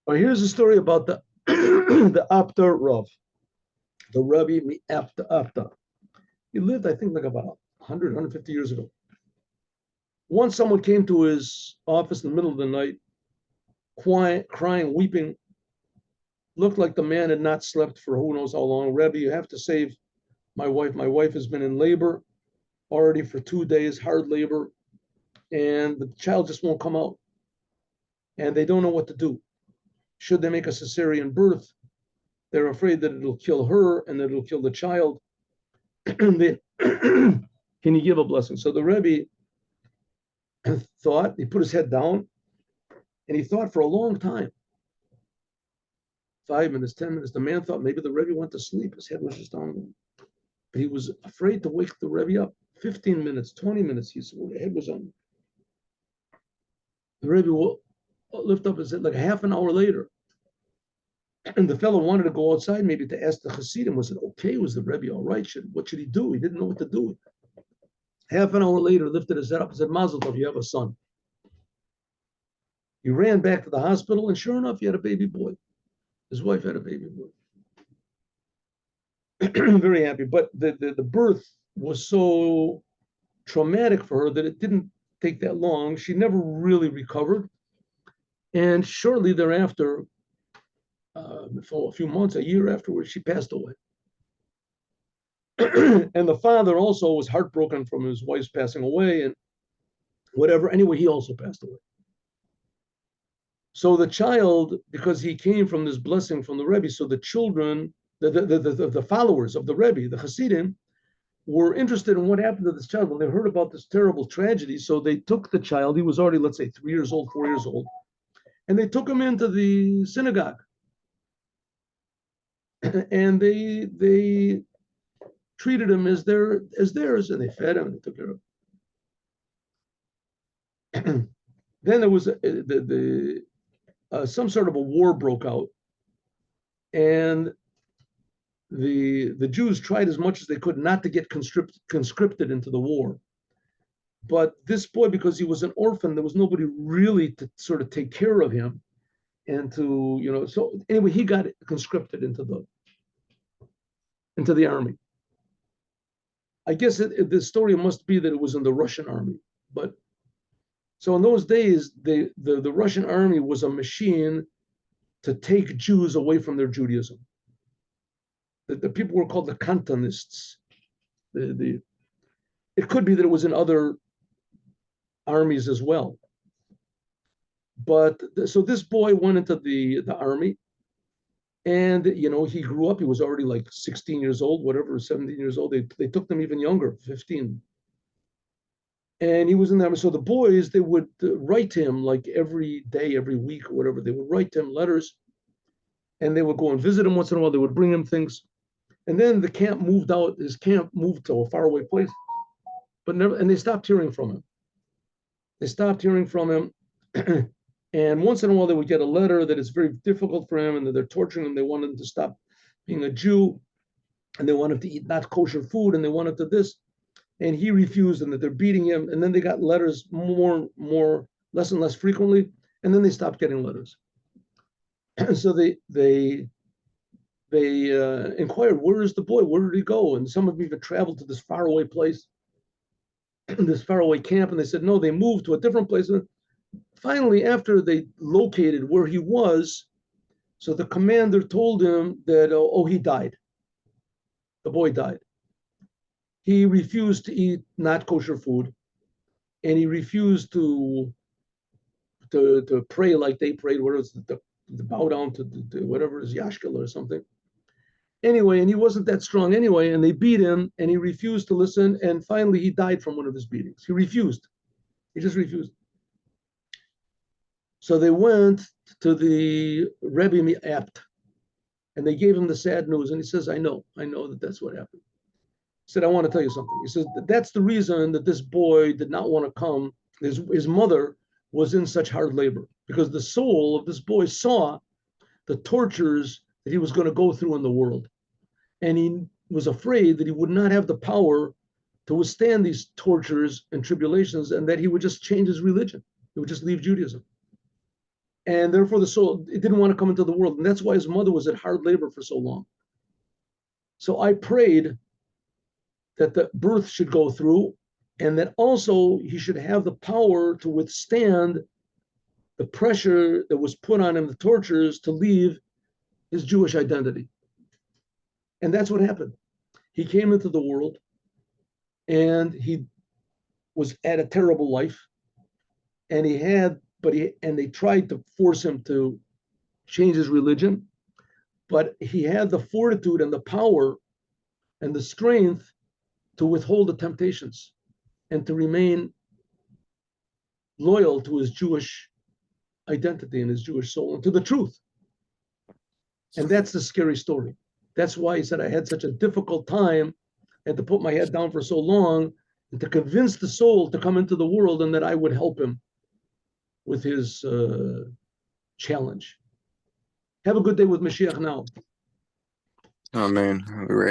Here's a story about the the Apta Rav, the Rabbi Apta. He lived, I think, like about 100, 150 years ago. Once someone came to his office in the middle of the night, quiet, crying, weeping, looked like the man had not slept for who knows how long. Rabbi, you have to save my wife. My wife has been in labor already for 2 days, hard labor, and the child just won't come out. And they don't know what to do. Should they make a cesarean birth? They're afraid that it'll kill her and that it'll kill the child. Can you give a blessing? So the Rebbe thought, he put his head down, and he thought for a long time. 5 minutes, 10 minutes. The man thought maybe the Rebbe went to sleep. His head was just down. But he was afraid to wake the Rebbe up. 15 minutes, 20 minutes, his head was on. The Rebbe will lift up his head like a half an hour later. And the fellow wanted to go outside maybe to ask the Chassidim, was it okay? Was the Rebbe all right? What should he do? He didn't know what to do. Half an hour later, lifted his head up and said, Mazel Tov, you have a son. He ran back to the hospital, and sure enough, he had a baby boy. His wife had a baby boy. Very happy. But the birth was so traumatic for her that it didn't take that long. She never really recovered. And shortly thereafter, for a few months, a year afterwards, she passed away. And the father also was heartbroken from his wife's passing away and whatever. Anyway, he also passed away. So the child, because he came from this blessing from the Rebbe, so the children, the followers of the Rebbe, the Hasidim, were interested in what happened to this child when they heard about this terrible tragedy. So they took the child, he was already, let's say, 3 years old, 4 years old, and they took him into the synagogue. And they treated him as theirs, and they fed him and they took care of him. Then there was some sort of a war broke out, and the Jews tried as much as they could not to get conscripted into the war. But this boy, because he was an orphan, there was nobody really to sort of take care of him and to, so anyway, he got conscripted into the army. I guess the story must be that it was in the Russian army. But so in those days, the Russian army was a machine to take Jews away from their Judaism. The people were called the Cantonists. It could be that it was in other armies as well. But so this boy went into the army, and he grew up. He was already like 16 years old, whatever, 17 years old. They took them even younger, 15. And he was in there. So the boys, they would write him like every day, every week, or whatever. They would write him letters, and they would go and visit him once in a while. They would bring him things. And then the camp moved out. His camp moved to a faraway place, and they stopped hearing from him. And once in a while, they would get a letter that it's very difficult for him and that they're torturing him. They want him to stop being a Jew, and they want him to eat not kosher food, and they wanted to this. And he refused, and that they're beating him. And then they got letters less and less frequently. And then they stopped getting letters. So they inquired, where is the boy? Where did he go? And some of them even traveled to this faraway place, this faraway camp. And they said, no, they moved to a different place. And finally, after they located where he was, so the commander told him that, he died. The boy died. He refused to eat not kosher food, and he refused to pray like they prayed, where it's the bow down to whatever is Yashkel or something. Anyway, and he wasn't that strong anyway, and they beat him, and he refused to listen, and finally he died from one of his beatings. He refused. He just refused. So they went to the Rebbe Apt, and they gave him the sad news, and he says, I know that that's what happened. He said, I want to tell you something. He says, that's the reason that this boy did not want to come. His mother was in such hard labor, because the soul of this boy saw the tortures that he was going to go through in the world. And he was afraid that he would not have the power to withstand these tortures and tribulations, and that he would just change his religion. He would just leave Judaism. And therefore the soul, it didn't want to come into the world. And that's why his mother was at hard labor for so long. So I prayed that the birth should go through and that also he should have the power to withstand the pressure that was put on him, the tortures, to leave his Jewish identity. And that's what happened. He came into the world and he was at a terrible life. And they tried to force him to change his religion, but he had the fortitude and the power and the strength to withhold the temptations and to remain loyal to his Jewish identity and his Jewish soul and to the truth. And that's the scary story. That's why he said I had such a difficult time and to put my head down for so long and to convince the soul to come into the world and that I would help him with his challenge. Have a good day with Mashiach now. Amen. Have a great